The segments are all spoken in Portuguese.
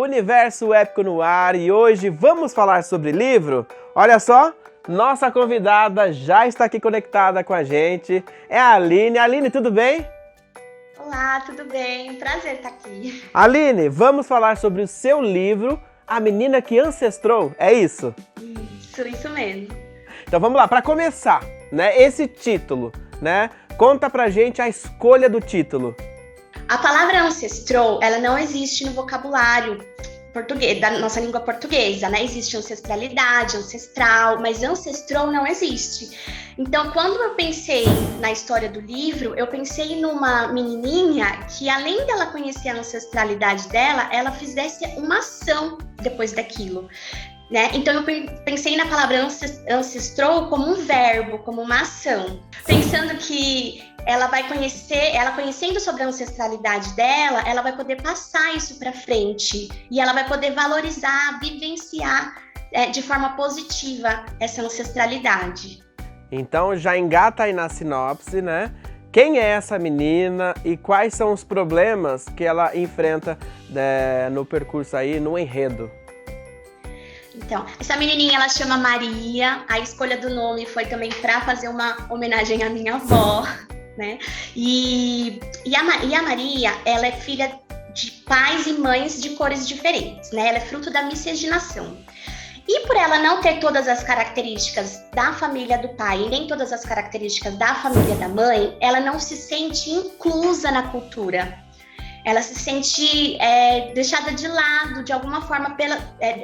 Universo Épico no ar e hoje vamos falar sobre livro? Olha só, nossa convidada já está aqui conectada com a gente, é a Aline. Aline, tudo bem? Olá, tudo bem? Prazer estar aqui. Aline, vamos falar sobre o seu livro, A Menina que Ancestrou, é isso? Isso mesmo. Então vamos lá, para começar, né, esse título, né, conta pra gente a escolha do título. A palavra ancestral, ela não existe no vocabulário português, da nossa língua portuguesa, né? Existe ancestralidade, ancestral, mas ancestral não existe. Então, quando eu pensei na história do livro, eu pensei numa menininha que, além dela conhecer a ancestralidade dela, ela fizesse uma ação depois daquilo. Né? Então eu pensei na palavra ancestral como um verbo, como uma ação, pensando que ela vai conhecer, ela conhecendo sobre a ancestralidade dela, ela vai poder passar isso para frente e ela vai poder valorizar, vivenciar de forma positiva essa ancestralidade. Então já engata aí na sinopse, né? Quem é essa menina e quais são os problemas que ela enfrenta no percurso aí, no enredo? Então, essa menininha, ela chama Maria. A escolha do nome foi também para fazer uma homenagem à minha avó, né? E a Maria, ela é filha de pais e mães de cores diferentes, né? Ela é fruto da miscigenação. E por ela não ter todas as características da família do pai e nem todas as características da família da mãe, ela não se sente inclusa na cultura. Ela se sente deixada de lado, de alguma forma,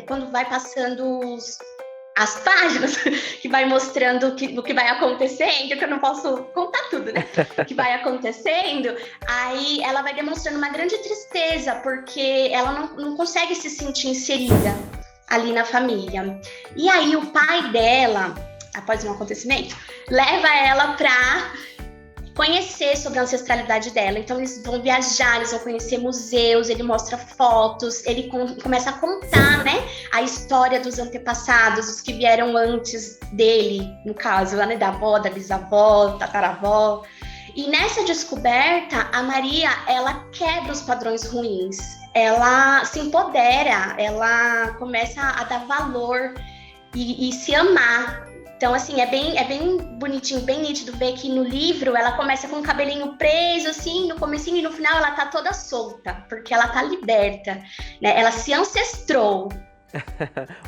quando vai passando as páginas, que vai mostrando o que vai acontecendo, que eu não posso contar tudo, né? O que vai acontecendo, aí ela vai demonstrando uma grande tristeza, porque ela não consegue se sentir inserida ali na família. E aí o pai dela, após um acontecimento, leva ela para conhecer sobre a ancestralidade dela. Então eles vão viajar, eles vão conhecer museus, ele mostra fotos, ele começa a contar, né, a história dos antepassados, os que vieram antes dele, no caso, né, da avó, da bisavó, tataravó. E nessa descoberta, a Maria, ela quebra os padrões ruins, ela se empodera, ela começa a dar valor e se amar. Então, assim, é bem bonitinho, bem nítido ver que no livro ela começa com o cabelinho preso, assim, no comecinho e no final ela tá toda solta, porque ela tá liberta, né? Ela se ancestrou.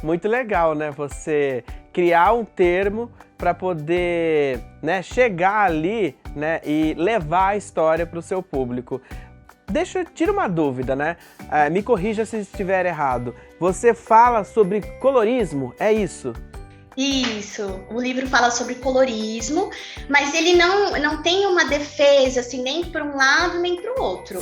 Muito legal, né? Você criar um termo para poder, né, chegar ali, né, e levar a história para o seu público. Tira uma dúvida, né? Me corrija se estiver errado. Você fala sobre colorismo, é isso? Isso, o livro fala sobre colorismo, mas ele não tem uma defesa, assim, nem para um lado nem para o outro,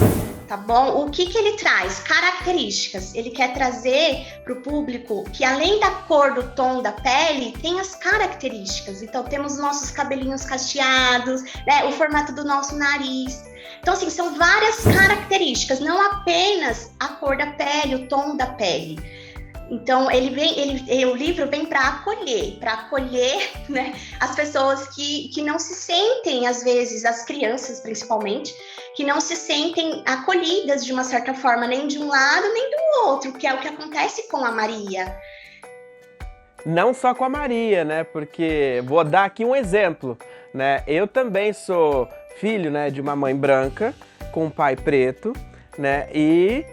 tá bom? O que ele traz? Características. Ele quer trazer para o público que, além da cor do tom da pele, tem as características. Então, temos nossos cabelinhos cacheados, né? O formato do nosso nariz. Então, assim, são várias características, não apenas a cor da pele, o tom da pele. Então, o livro vem para acolher, né, as pessoas que não se sentem, às vezes, as crianças principalmente, que não se sentem acolhidas de uma certa forma, nem de um lado nem do outro, que é o que acontece com a Maria. Não só com a Maria, né? Porque vou dar aqui um exemplo, né? Eu também sou filho, né, de uma mãe branca com um pai preto, né? E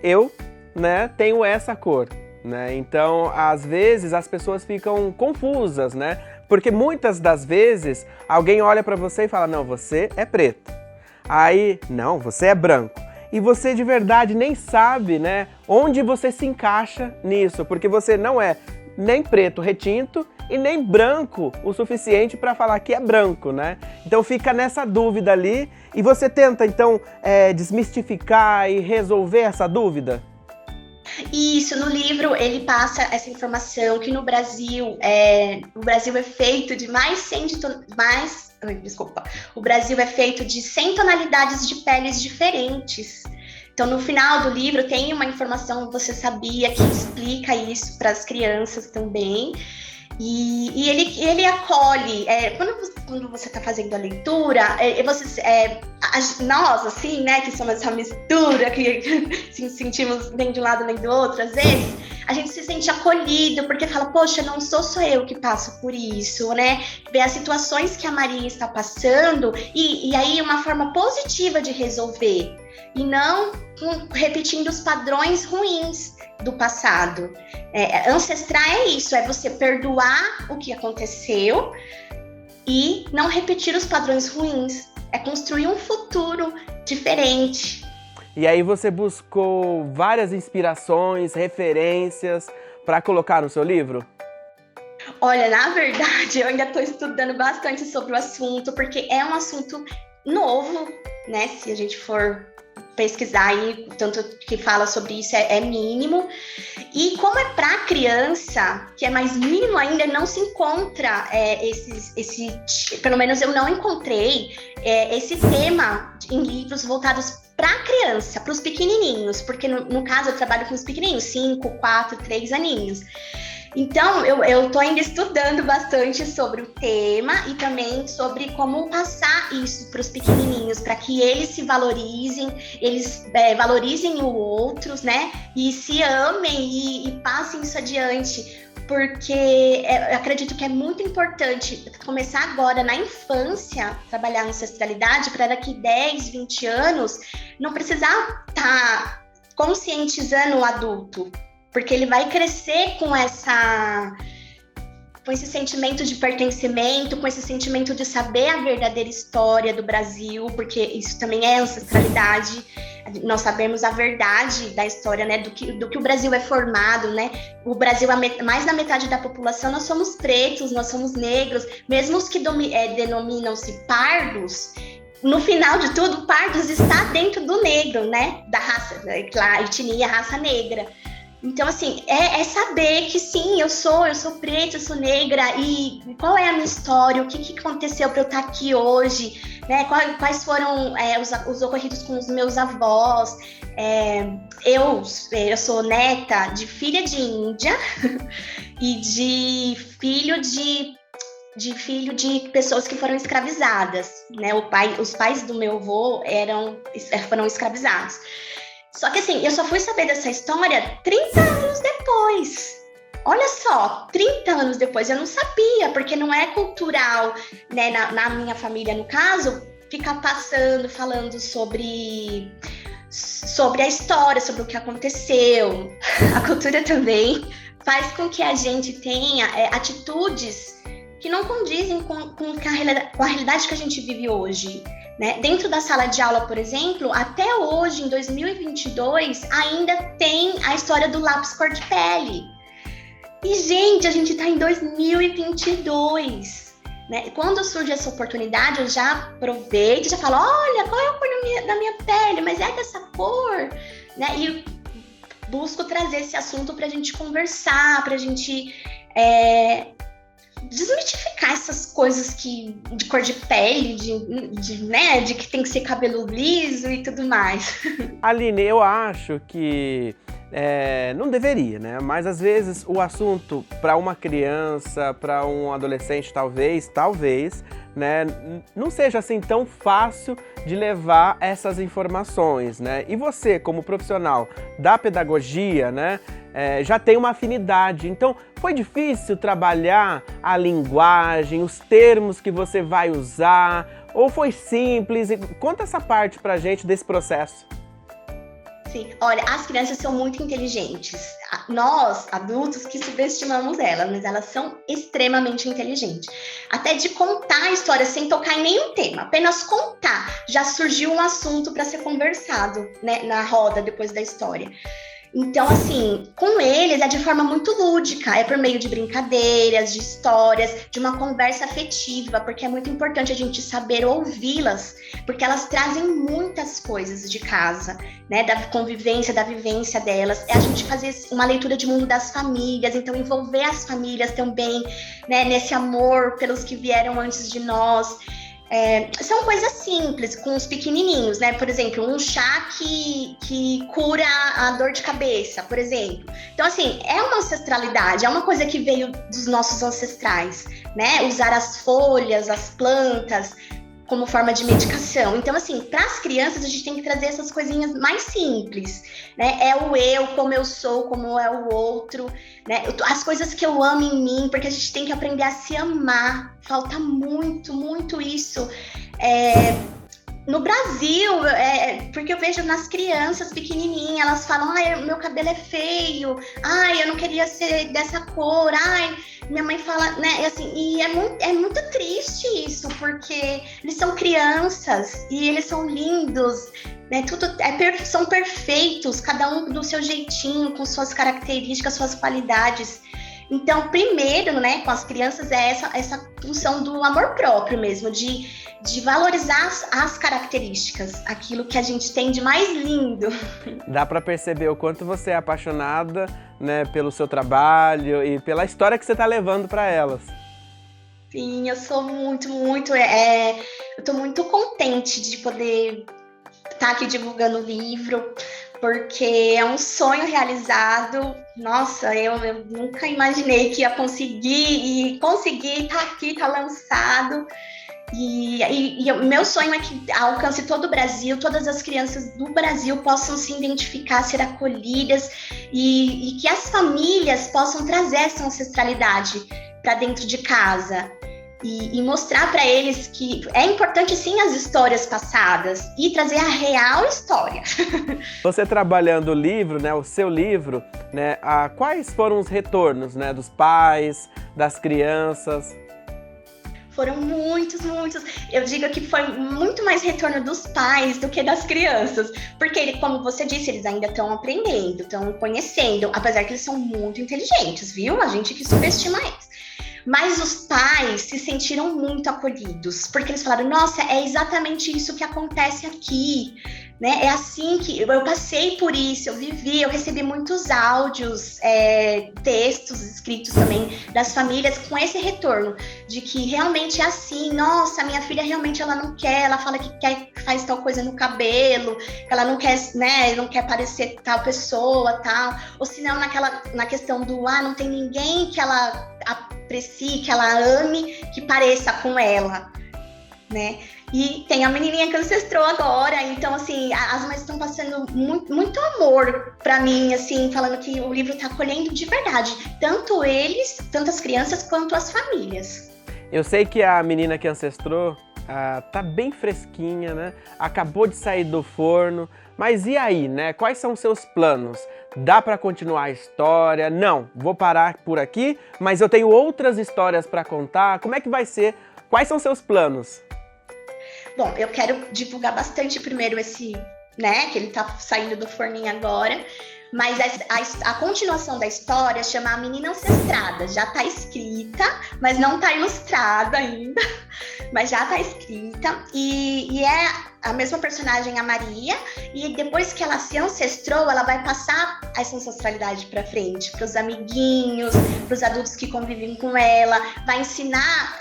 eu, né, tenho essa cor. Né? Então, às vezes, as pessoas ficam confusas, né? Porque muitas das vezes, alguém olha para você e fala, não, você é preto. Aí, não, você é branco. E você, de verdade, nem sabe, né, onde você se encaixa nisso. Porque você não é nem preto retinto e nem branco o suficiente para falar que é branco, né? Então, fica nessa dúvida ali. E você tenta, então, desmistificar e resolver essa dúvida? Isso, no livro ele passa essa informação que no Brasil, o Brasil é feito de o Brasil é feito de 100 tonalidades de peles diferentes. Então, no final do livro tem uma informação, você sabia, que explica isso para as crianças também. ele acolhe. Quando você está fazendo a leitura, nós, assim, né, que somos essa mistura, que sentimos nem de um lado nem do outro, às vezes, a gente se sente acolhido, porque fala, poxa, não sou só eu que passo por isso, né? Ver as situações que a Maria está passando, e aí uma forma positiva de resolver, e não repetindo os padrões ruins do passado. Ancestrar é isso, é você perdoar o que aconteceu e não repetir os padrões ruins, é construir um futuro diferente. E aí você buscou várias inspirações, referências para colocar no seu livro? Olha, na verdade, eu ainda estou estudando bastante sobre o assunto, porque é um assunto novo, né? Se a gente for pesquisar aí, tanto que fala sobre isso é mínimo. E como é para criança, que é mais mínimo ainda, não se encontra pelo menos eu não encontrei esse tema em livros voltados para criança, para os pequenininhos, porque no caso eu trabalho com os pequenininhos, 5, 4, 3 aninhos. Então, eu tô ainda estudando bastante sobre o tema e também sobre como passar isso para os pequenininhos, para que eles se valorizem, eles valorizem os outros, né? E se amem e passem isso adiante. Porque eu acredito que é muito importante começar agora, na infância, trabalhar a ancestralidade, para daqui 10, 20 anos, não precisar estar conscientizando o adulto. Porque ele vai crescer com esse sentimento de pertencimento, com esse sentimento de saber a verdadeira história do Brasil, porque isso também é ancestralidade. Nós sabemos a verdade da história, né, do que o Brasil é formado, né? O Brasil, mais da metade da população, nós somos pretos, nós somos negros, mesmo os que denominam-se pardos. No final de tudo, pardos está dentro do negro, né? Da raça, da etnia, raça negra. Então, assim, é saber que sim, eu sou preta, eu sou negra, e qual é a minha história, o que aconteceu para eu estar aqui hoje, né? Quais foram os ocorridos com os meus avós. Eu sou neta de filha de índia e de filho de pessoas que foram escravizadas, né? Os pais do meu avô foram escravizados. Só que assim, eu só fui saber dessa história 30 anos depois. Olha só, 30 anos depois, eu não sabia, porque não é cultural, né, na minha família, no caso, ficar falando sobre a história, sobre o que aconteceu. A cultura também faz com que a gente tenha atitudes que não condizem com a realidade que a gente vive hoje. Né? Dentro da sala de aula, por exemplo, até hoje, em 2022, ainda tem a história do lápis cor de pele. E, gente, a gente está em 2022. Né? Quando surge essa oportunidade, eu já aproveito e já falo, olha, qual é a cor da minha pele? Mas é dessa cor? Né? E busco trazer esse assunto para a gente conversar, para a gente desmitificar essas coisas de cor de pele, de que tem que ser cabelo liso e tudo mais. Aline, eu acho que não deveria, né? Mas às vezes o assunto para uma criança, para um adolescente, talvez, né, não seja assim tão fácil de levar essas informações, né? E você, como profissional da pedagogia, né, já tem uma afinidade. Então, foi difícil trabalhar a linguagem, os termos que você vai usar, ou foi simples? Conta essa parte pra gente desse processo. Sim, olha, as crianças são muito inteligentes. Nós, adultos, que subestimamos elas, mas elas são extremamente inteligentes. Até de contar a história sem tocar em nenhum tema, apenas contar, já surgiu um assunto para ser conversado, né, na roda depois da história. Então, assim, com eles é de forma muito lúdica, é por meio de brincadeiras, de histórias, de uma conversa afetiva, porque é muito importante a gente saber ouvi-las, porque elas trazem muitas coisas de casa, né, da convivência, da vivência delas. É a gente fazer uma leitura de mundo das famílias, então envolver as famílias também, né, nesse amor pelos que vieram antes de nós. São coisas simples, com os pequenininhos, né? Por exemplo, um chá que cura a dor de cabeça, por exemplo. Então, assim, é uma ancestralidade, é uma coisa que veio dos nossos ancestrais, né? Usar as folhas, as plantas como forma de medicação. Então, assim, para as crianças, a gente tem que trazer essas coisinhas mais simples, né? É o eu, como eu sou, como é o outro, né? As coisas que eu amo em mim, porque a gente tem que aprender a se amar. Falta muito, muito isso. No Brasil, porque eu vejo nas crianças pequenininhas, elas falam, meu cabelo é feio, eu não queria ser dessa cor, minha mãe fala, né, assim, e é muito triste isso, porque eles são crianças e eles são lindos, né, são perfeitos, cada um do seu jeitinho, com suas características, suas qualidades. Então, primeiro, né, com as crianças é essa função do amor próprio mesmo, de valorizar as características, aquilo que a gente tem de mais lindo. Dá para perceber o quanto você é apaixonada, né, pelo seu trabalho e pela história que você está levando para elas. Sim, eu sou muito, muito... eu estou muito contente de poder estar aqui divulgando o livro, porque é um sonho realizado. Nossa, eu nunca imaginei que ia conseguir estar aqui, estar lançado. E o meu sonho é que alcance todo o Brasil, todas as crianças do Brasil possam se identificar, ser acolhidas e que as famílias possam trazer essa ancestralidade para dentro de casa. E mostrar para eles que é importante sim as histórias passadas e trazer a real história. Você trabalhando o livro, né, o seu livro, né, quais foram os retornos, né, dos pais, das crianças? Foram muitos. Eu digo que foi muito mais retorno dos pais do que das crianças. Porque, como você disse, eles ainda estão aprendendo, estão conhecendo, apesar que eles são muito inteligentes, viu? A gente que subestima eles. Mas os pais se sentiram muito acolhidos, porque eles falaram, nossa, é exatamente isso que acontece aqui, né? É assim que eu passei por isso, eu vivi, eu recebi muitos áudios, textos escritos também das famílias com esse retorno, de que realmente é assim, nossa, minha filha realmente ela não quer, ela fala que faz tal coisa no cabelo, que ela não quer, né, não quer parecer tal pessoa, tal, ou senão na questão do, não tem ninguém que ela aprecie, que ela ame, que pareça com ela, né? E tem a menininha que ancestrou agora, então, assim, as mães estão passando muito, muito amor pra mim, assim, falando que o livro tá acolhendo de verdade, tanto as crianças, quanto as famílias. Eu sei que a menina que ancestrou tá bem fresquinha, né? Acabou de sair do forno, mas e aí, né? Quais são os seus planos? Dá para continuar a história? Não, vou parar por aqui, mas eu tenho outras histórias para contar. Como é que vai ser? Quais são seus planos? Bom, eu quero divulgar bastante primeiro esse, né, que ele tá saindo do forninho agora, mas a continuação da história chama A Menina Ancestrada. Já tá escrita, mas não tá ilustrada ainda, mas já tá escrita, e é a mesma personagem, a Maria, e depois que ela se ancestrou, ela vai passar essa ancestralidade para frente, para os amiguinhos, para os adultos que convivem com ela, vai ensinar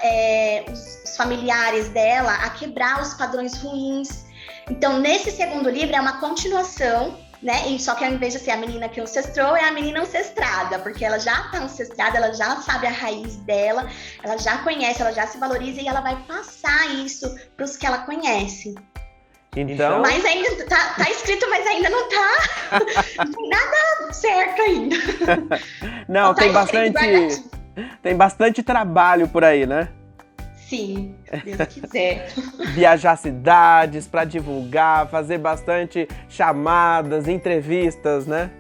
os familiares dela a quebrar os padrões ruins. Então, nesse segundo livro é uma continuação, né? E só que ao invés de ser a menina que ancestrou, é a menina ancestrada, porque ela já está ancestrada, ela já sabe a raiz dela, ela já conhece, ela já se valoriza e ela vai passar isso para os que ela conhece. Então... Mas ainda tá escrito, mas ainda não tá não tem nada certo ainda. Não, tem bastante trabalho por aí, né? Sim, se Deus quiser. Viajar cidades para divulgar, fazer bastante chamadas, entrevistas, né?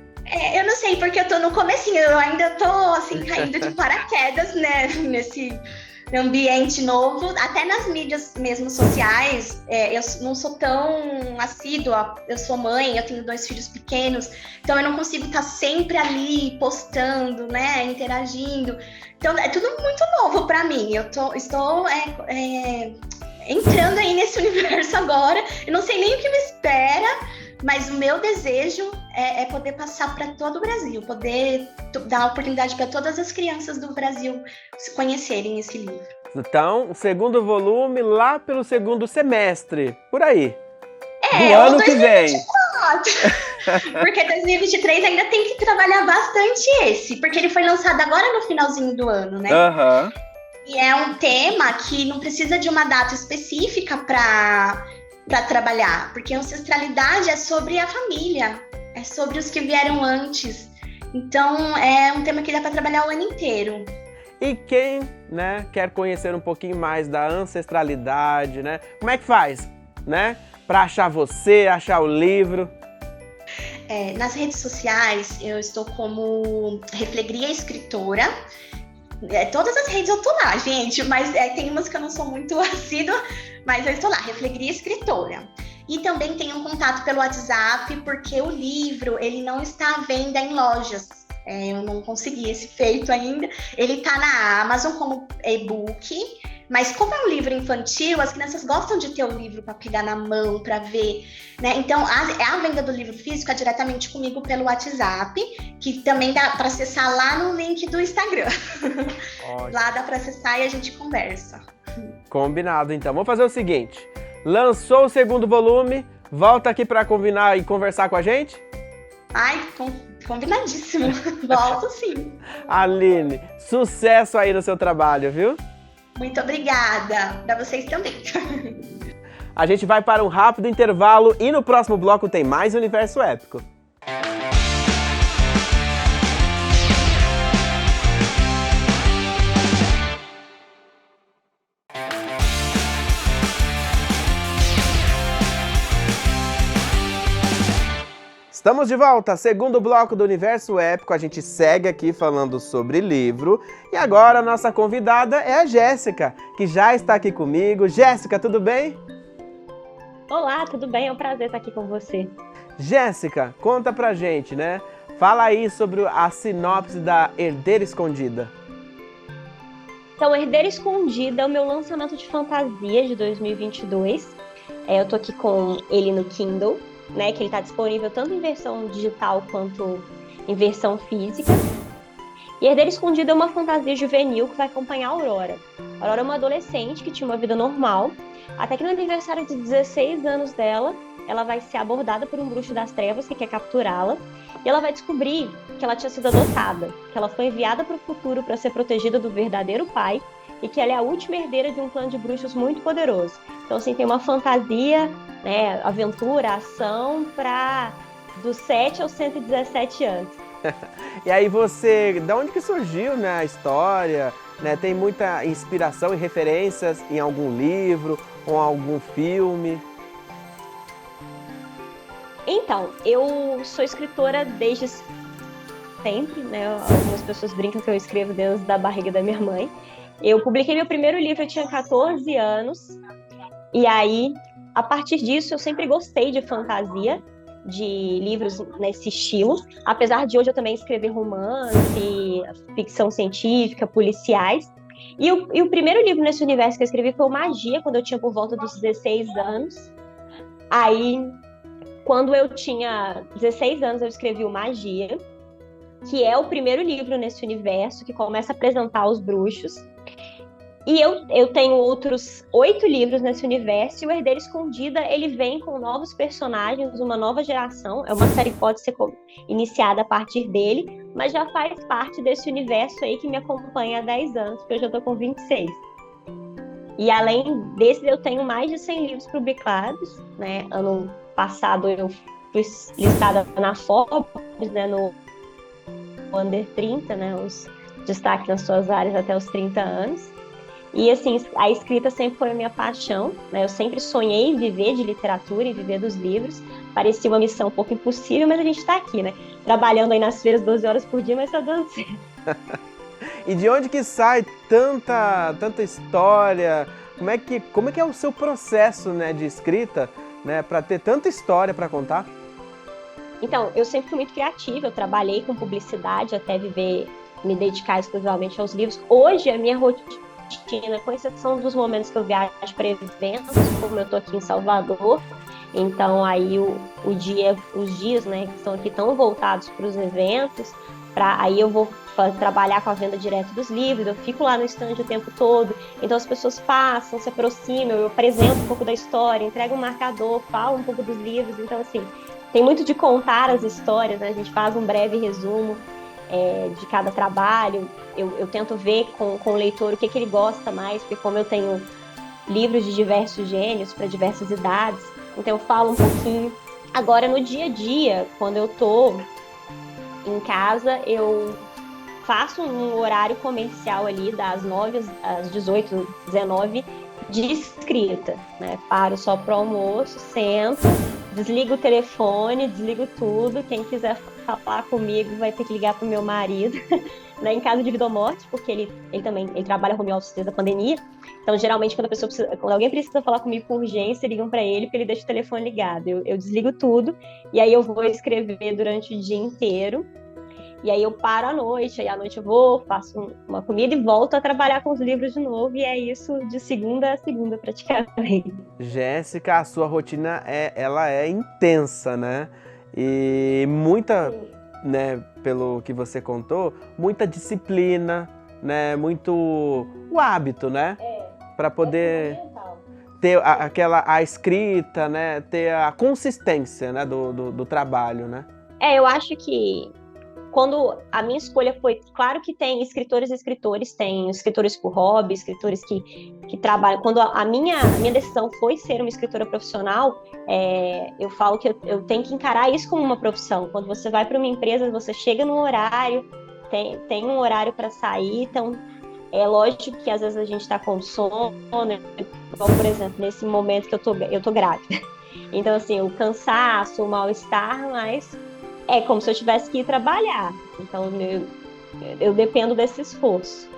Eu não sei, porque eu tô no comecinho, eu ainda tô assim, caindo de paraquedas, né, nesse ambiente novo, até nas mídias mesmo sociais, eu não sou tão assídua, eu sou mãe, eu tenho 2 filhos pequenos, então eu não consigo estar sempre ali postando, né, interagindo, então é tudo muito novo para mim, estou entrando aí nesse universo agora, eu não sei nem o que me espera, mas o meu desejo é poder passar para todo o Brasil, poder dar oportunidade para todas as crianças do Brasil se conhecerem esse livro. Então, o segundo volume lá pelo segundo semestre, por aí. É, do ano que vem. Porque 2023 ainda tem que trabalhar bastante esse, porque ele foi lançado agora no finalzinho do ano, né? Aham. E é um tema que não precisa de uma data específica para trabalhar, porque ancestralidade é sobre a família, é sobre os que vieram antes. Então, é um tema que dá para trabalhar o ano inteiro. E quem, né, quer conhecer um pouquinho mais da ancestralidade, né? Como é que faz, né? Para achar você, achar o livro? Nas redes sociais, eu estou como Reflegria Escritora. Todas as redes eu tô lá, gente, mas tem umas que eu não sou muito assídua, mas eu estou lá, Reflegria Escritora. E também tenho um contato pelo WhatsApp, porque o livro, ele não está à venda em lojas. Eu não consegui esse feito ainda. Ele está na Amazon como e-book, mas como é um livro infantil, as crianças gostam de ter o livro para pegar na mão, para ver, né? Então, a venda do livro físico é diretamente comigo pelo WhatsApp, que também dá para acessar lá no link do Instagram. Lá dá para acessar e a gente conversa. Combinado, então. Vamos fazer o seguinte. Lançou o segundo volume, volta aqui para combinar e conversar com a gente? Ai, combinadíssimo. Volto sim. Aline, sucesso aí no seu trabalho, viu? Muito obrigada. Para vocês também. A gente vai para um rápido intervalo e no próximo bloco tem mais Universo Épico. Estamos de volta, segundo bloco do Universo Épico, a gente segue aqui falando sobre livro e agora a nossa convidada é a Jéssica, que já está aqui comigo. Jéssica, tudo bem? Olá, tudo bem? É um prazer estar aqui com você. Jéssica, conta pra gente, né? Fala aí sobre a sinopse da Herdeira Escondida. Então, Herdeira Escondida é o meu lançamento de fantasia de 2022. Eu tô aqui com ele no Kindle, né, que ele está disponível tanto em versão digital quanto em versão física. E Herdeira Escondida é uma fantasia juvenil que vai acompanhar a Aurora. A Aurora é uma adolescente que tinha uma vida normal, até que no aniversário de 16 anos dela, ela vai ser abordada por um bruxo das trevas que quer capturá-la, e ela vai descobrir que ela tinha sido adotada, que ela foi enviada para o futuro para ser protegida do verdadeiro pai, e que ela é a última herdeira de um clã de bruxos muito poderoso. Então, assim, tem uma fantasia, né, aventura, ação, para dos 7 aos 117 anos. E aí você, da onde que surgiu, né, a história? Né, tem muita inspiração e referências em algum livro ou algum filme? Então, eu sou escritora desde sempre, né? Algumas pessoas brincam que eu escrevo desde a barriga da minha mãe. Eu publiquei meu primeiro livro, eu tinha 14 anos, e aí, a partir disso, eu sempre gostei de fantasia, de livros nesse estilo, apesar de hoje eu também escrever romance, ficção científica, policiais. E o primeiro livro nesse universo que eu escrevi foi o Magia, quando eu tinha por volta dos 16 anos. Aí, quando eu tinha 16 anos, eu escrevi o Magia, que é o primeiro livro nesse universo, que começa a apresentar os bruxos. E eu tenho outros 8 livros nesse universo, e o Herdeira Escondida, ele vem com novos personagens, uma nova geração. É uma série que pode ser iniciada a partir dele, mas já faz parte desse universo aí que me acompanha há 10 anos, porque eu já estou com 26. E além desses, eu tenho mais de 100 livros publicados, né? Ano passado eu fui listada na Forbes, né? No Under 30, né? Os destaques nas suas áreas até os 30 anos. E assim, a escrita sempre foi a minha paixão, né? Eu sempre sonhei em viver de literatura e viver dos livros. Parecia uma missão um pouco impossível, mas a gente está aqui, né? Trabalhando aí nas feiras 12 horas por dia, mas está dando certo. E de onde que sai tanta história? Como é que é o seu processo, né, de escrita, né, para ter tanta história para contar? Então, eu sempre fui muito criativa, eu trabalhei com publicidade até me dedicar exclusivamente aos livros. Hoje, a minha rotina, com exceção dos momentos que eu viajo para eventos, como eu estou aqui em Salvador, então aí os dias, né, que estão aqui tão voltados para os eventos, Aí eu vou trabalhar com a venda direta dos livros, eu fico lá no stand o tempo todo, então as pessoas passam, se aproximam, eu apresento um pouco da história, entrego um marcador, falo um pouco dos livros, então assim, tem muito de contar as histórias, né? A gente faz um breve resumo de cada trabalho, eu tento ver com o leitor o que ele gosta mais, porque como eu tenho livros de diversos gêneros, para diversas idades, então eu falo um pouquinho. Agora, no dia a dia, quando eu tô em casa, eu faço um horário comercial ali, das 9 às 18, 19, de escrita, né? Paro só pro almoço, sento, desligo o telefone, desligo tudo. Quem quiser falar comigo vai ter que ligar pro meu marido, né? Em caso de vida ou morte, porque ele trabalha home office desde a pandemia. Então, geralmente, quando alguém precisa falar comigo com urgência, ligam para ele, porque ele deixa o telefone ligado. Eu desligo tudo, e aí eu vou escrever durante o dia inteiro. E aí eu paro à noite, aí à noite eu vou, faço uma comida e volto a trabalhar com os livros de novo, e é isso de segunda a segunda, praticamente. Jéssica, a sua rotina ela é intensa, né? E muita, né, pelo que você contou, muita disciplina, né? Muito o hábito, né? Para poder ter a escrita, né? Ter a consistência, né? do trabalho, né? Eu acho que quando a minha escolha foi... Claro que tem escritores e escritores, tem escritores por hobby, escritores que trabalham... Quando a minha decisão foi ser uma escritora profissional, eu falo que eu tenho que encarar isso como uma profissão. Quando você vai para uma empresa, você chega num horário, tem um horário para sair, então é lógico que às vezes a gente está com sono, igual, por exemplo, nesse momento que eu tô grávida. Então, assim, o cansaço, o mal-estar, mas... é como se eu tivesse que ir trabalhar. Então, eu dependo desse esforço.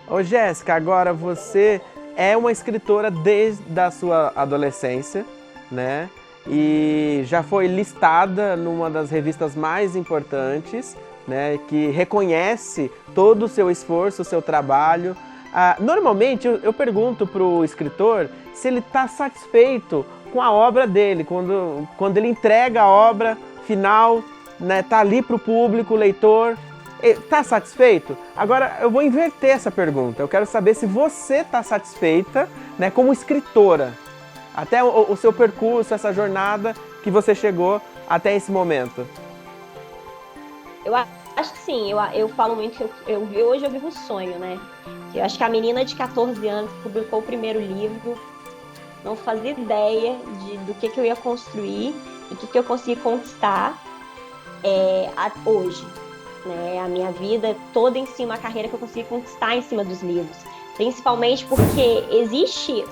Ô, Jéssica, agora você é uma escritora desde a sua adolescência, né? E já foi listada numa das revistas mais importantes, né? Que reconhece todo o seu esforço, o seu trabalho. Normalmente, eu pergunto para o escritor se ele está satisfeito com a obra dele, quando ele entrega a obra final, né, tá ali para o público, o leitor, tá satisfeito? Agora eu vou inverter essa pergunta. Eu quero saber se você tá satisfeita, né, como escritora, até o seu percurso, essa jornada que você chegou até esse momento. Eu acho que sim. Eu falo muito que hoje eu vivo um sonho, né? Eu acho que a menina de 14 anos que publicou o primeiro livro não fazia ideia do que eu ia construir e o que eu consegui conquistar hoje, né? A minha vida toda em cima, a carreira que eu consegui conquistar em cima dos livros, principalmente porque existe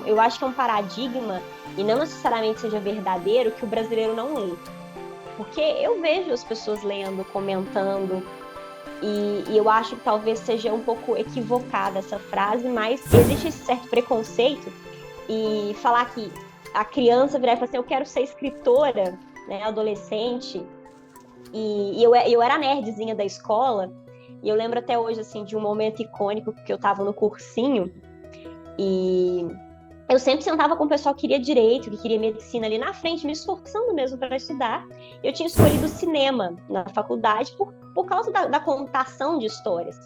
eu acho que é um paradigma, e não necessariamente seja verdadeiro, que o brasileiro não lê, porque eu vejo as pessoas lendo, comentando, e eu acho que talvez seja um pouco equivocada essa frase, mas existe esse certo preconceito, e falar que a criança virar e falar assim, eu quero ser escritora, né, adolescente. E eu era nerdzinha da escola, e eu lembro até hoje, assim, de um momento icônico, que eu tava no cursinho, e eu sempre sentava com o pessoal que queria direito, que queria medicina ali na frente, me esforçando mesmo para estudar. Eu tinha escolhido cinema na faculdade por causa da contação de histórias.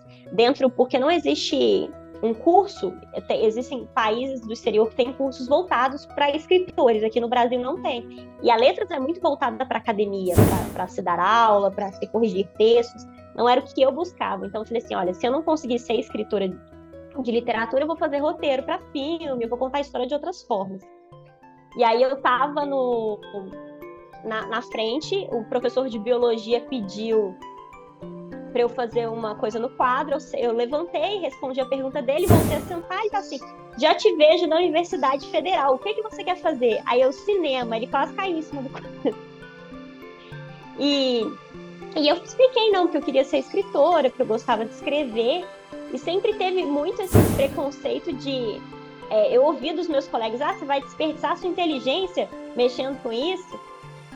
Porque não existe um curso, existem países do exterior que têm cursos voltados para escritores, aqui no Brasil não tem. E a letras é muito voltada para academia, para se dar aula, para se corrigir textos. Não era o que eu buscava. Então eu falei assim, olha, se eu não conseguir ser escritora de literatura, eu vou fazer roteiro para filme, eu vou contar a história de outras formas. E aí eu estava na frente, o professor de biologia pediu para eu fazer uma coisa no quadro, eu levantei, respondi a pergunta dele, voltei a sentar e tá assim, já te vejo na Universidade Federal, o que você quer fazer? Aí eu, cinema, ele quase caiu em cima do quadro. E eu expliquei, não, que eu queria ser escritora, que eu gostava de escrever, e sempre teve muito esse preconceito de... eu ouvi dos meus colegas, você vai desperdiçar sua inteligência mexendo com isso?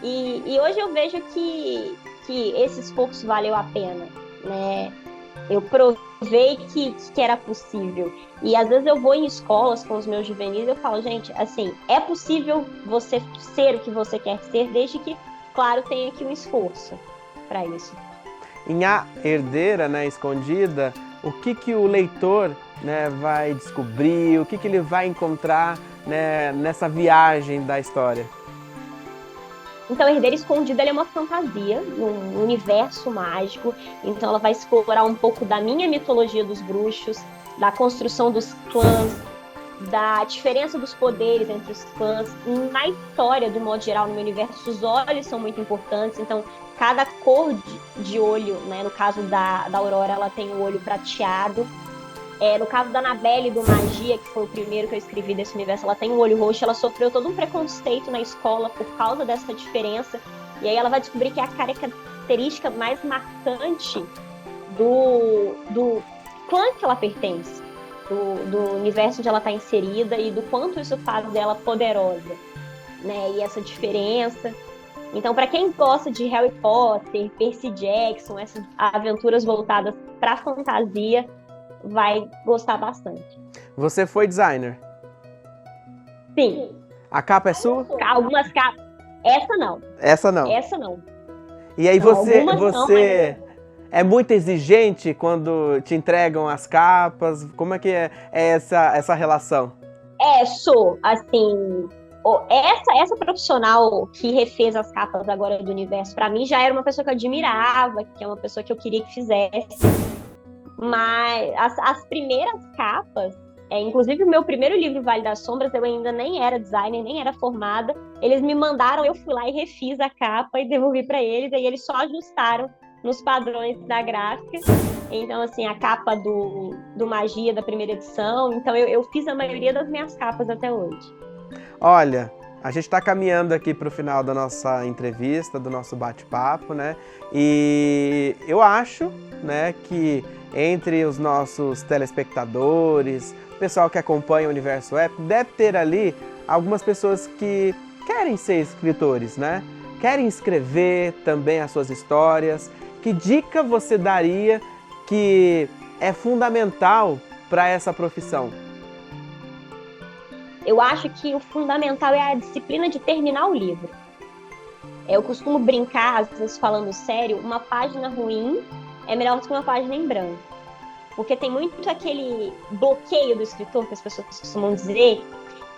E hoje eu vejo que esse esforço valeu a pena, né? Eu provei que era possível. E às vezes eu vou em escolas com os meus juvenis e eu falo, gente, assim, é possível você ser o que você quer ser, desde que, claro, tenha aqui um esforço para isso. em A Herdeira, né, Escondida, o que o leitor, né, vai descobrir, o que ele vai encontrar, né, nessa viagem da história? Então, a Herdeira Escondida ela é uma fantasia, um universo mágico. Então, ela vai explorar um pouco da minha mitologia dos bruxos, da construção dos clãs, da diferença dos poderes entre os clãs. Na história, do modo geral, no meu universo, os olhos são muito importantes. Então, cada cor de olho, né? No caso da Aurora, ela tem o olho prateado. No caso da Annabelle do Magia, que foi o primeiro que eu escrevi desse universo, ela tem o olho roxo. Ela sofreu todo um preconceito na escola por causa dessa diferença. E aí ela vai descobrir que é a característica mais marcante do clã que ela pertence, do universo onde ela está inserida e do quanto isso faz dela poderosa, né? E essa diferença. Então, para quem gosta de Harry Potter, Percy Jackson, essas aventuras voltadas para a fantasia, vai gostar bastante. Você foi designer? Sim. A capa é sua? Algumas capas. Essa não. Essa não? Essa não. E aí não, você não, é muito exigente quando te entregam as capas? Como é que é essa relação? Sou. Assim, essa profissional que refez as capas agora do universo, para mim já era uma pessoa que eu admirava, que é uma pessoa que eu queria que fizesse. Mas as primeiras capas, inclusive o meu primeiro livro, Vale das Sombras, eu ainda nem era designer, nem era formada. Eles me mandaram, eu fui lá e refiz a capa e devolvi para eles, e eles só ajustaram nos padrões da gráfica. Então, assim, a capa do Magia, da primeira edição. Então, eu fiz a maioria das minhas capas até hoje. Olha, a gente está caminhando aqui para o final da nossa entrevista, do nosso bate-papo, né? E eu acho, né, que entre os nossos telespectadores, o pessoal que acompanha o Universo Épico, deve ter ali algumas pessoas que querem ser escritores, né? Querem escrever também as suas histórias. Que dica você daria que é fundamental para essa profissão? Eu acho que o fundamental é a disciplina de terminar o livro. Eu costumo brincar, às vezes falando sério, uma página ruim é melhor do que uma página em branco. Porque tem muito aquele bloqueio do escritor, que as pessoas costumam dizer,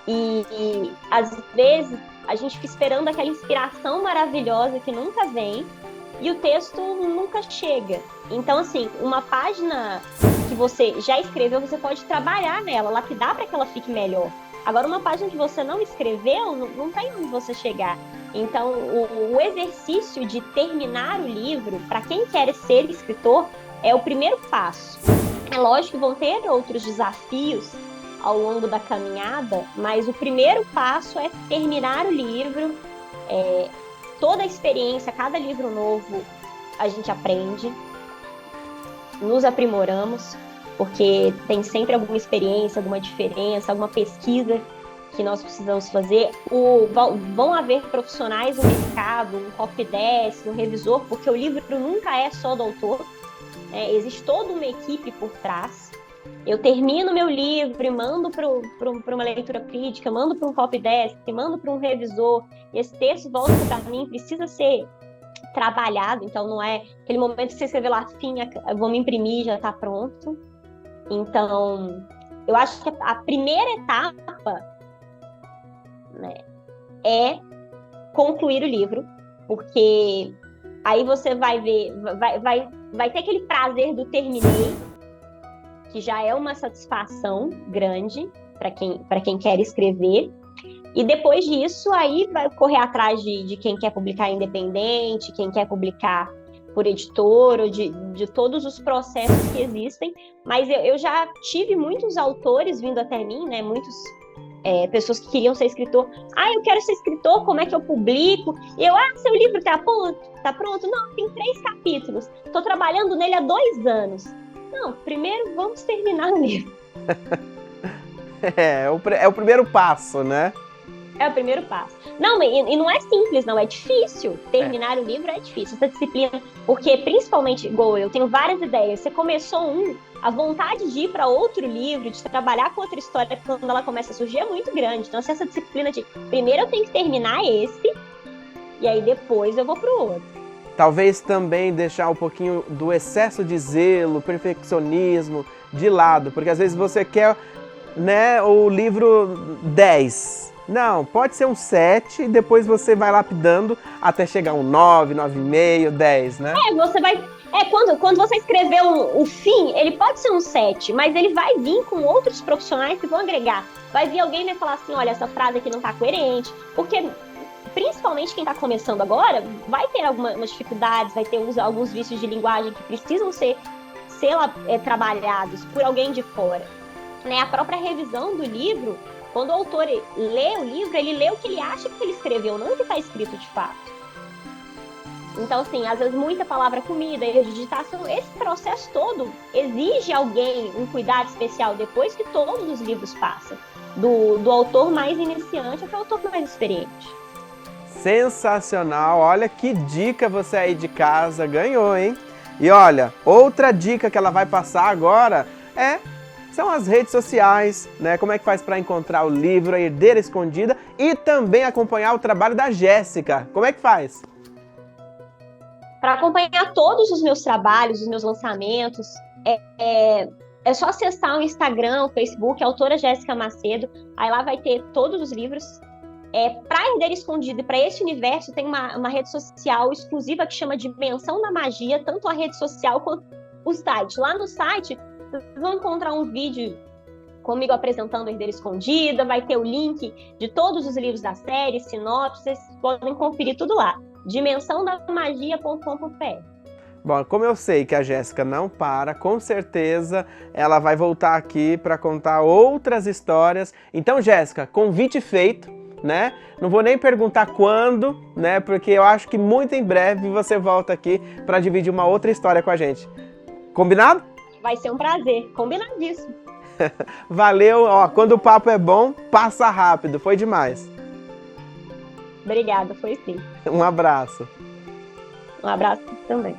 e às vezes a gente fica esperando aquela inspiração maravilhosa que nunca vem, e o texto nunca chega. Então, assim, uma página que você já escreveu, você pode trabalhar nela, lapidar para que ela fique melhor. Agora, uma página que você não escreveu, não tem onde você chegar. Então, o exercício de terminar o livro, para quem quer ser escritor, é o primeiro passo. É lógico que vão ter outros desafios ao longo da caminhada, mas o primeiro passo é terminar o livro. Toda a experiência, cada livro novo, a gente aprende, nos aprimoramos, porque tem sempre alguma experiência, alguma diferença, alguma pesquisa que nós precisamos fazer. Vão haver profissionais no mercado, um copydesk, um revisor, porque o livro nunca é só do autor, existe toda uma equipe por trás. Eu termino meu livro e mando para uma leitura crítica, mando para um copydesk, mando para um revisor, e esse texto volta para mim, precisa ser trabalhado, então não é aquele momento que você escreveu lá, vamos imprimir, já está pronto. Então, eu acho que a primeira etapa, né, é concluir o livro, porque aí você vai ver, vai ter aquele prazer do terminei, que já é uma satisfação grande para quem quer escrever. E depois disso, aí vai correr atrás de quem quer publicar independente, quem quer publicar por editor, ou de todos os processos que existem. Mas eu já tive muitos autores vindo até mim, né? Muitas pessoas que queriam ser escritor. Eu quero ser escritor, como é que eu publico? E eu, seu livro tá pronto? Não, tem 3 capítulos. Estou trabalhando nele há 2 anos. Não, primeiro vamos terminar o livro. É o primeiro passo, né? É o primeiro passo. Não, e não é simples, não. É difícil. Terminar o livro é difícil. Essa disciplina, porque principalmente, igual eu tenho várias ideias. Você começou a vontade de ir para outro livro, de trabalhar com outra história, quando ela começa a surgir, é muito grande. Então, essa disciplina de primeiro eu tenho que terminar esse, e aí depois eu vou pro outro. Talvez também deixar um pouquinho do excesso de zelo, perfeccionismo de lado, porque às vezes você quer, né, o livro 10. Não, pode ser um 7 e depois você vai lapidando até chegar um 9, 9,5, 10, né? Você vai... quando você escreveu o fim, ele pode ser um 7, mas ele vai vir com outros profissionais que vão agregar. Vai vir alguém e vai falar assim, olha, essa frase aqui não tá coerente, porque principalmente quem tá começando agora vai ter algumas dificuldades, vai ter alguns vícios de linguagem que precisam ser trabalhados por alguém de fora. Né? A própria revisão do livro, quando o autor lê o livro, ele lê o que ele acha que ele escreveu, não o que está escrito de fato. Então, assim, às vezes muita palavra comida, erro de digitação, esse processo todo exige alguém, um cuidado especial depois que todos os livros passam. Do autor mais iniciante até o autor mais experiente. Sensacional! Olha que dica você aí de casa ganhou, hein? E olha, outra dica que ela vai passar agora são as redes sociais, né? Como é que faz para encontrar o livro A Herdeira Escondida e também acompanhar o trabalho da Jéssica? Como é que faz? Para acompanhar todos os meus trabalhos, os meus lançamentos, é só acessar o Instagram, o Facebook, a autora Jéssica Macedo. Aí lá vai ter todos os livros. Para Herdeira Escondida e para esse universo, tem uma rede social exclusiva que chama Dimensão da Magia, tanto a rede social quanto o site. Lá no site, vocês vão encontrar um vídeo comigo apresentando a Herdeira Escondida, vai ter o link de todos os livros da série, sinopse, vocês podem conferir tudo lá. dimensãodamagia.com.br. Bom, como eu sei que a Jéssica não para, com certeza ela vai voltar aqui para contar outras histórias. Então, Jéssica, convite feito, né? Não vou nem perguntar quando, né? Porque eu acho que muito em breve você volta aqui para dividir uma outra história com a gente. Combinado? Vai ser um prazer, combinadíssimo. Valeu, quando o papo é bom, passa rápido, foi demais. Obrigada, foi sim. Um abraço. Um abraço também.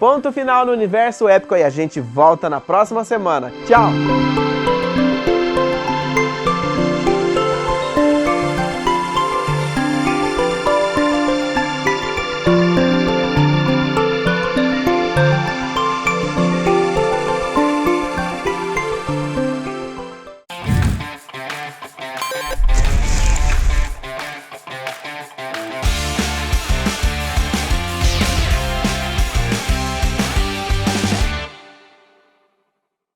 Ponto final no Universo Épico e a gente volta na próxima semana. Tchau!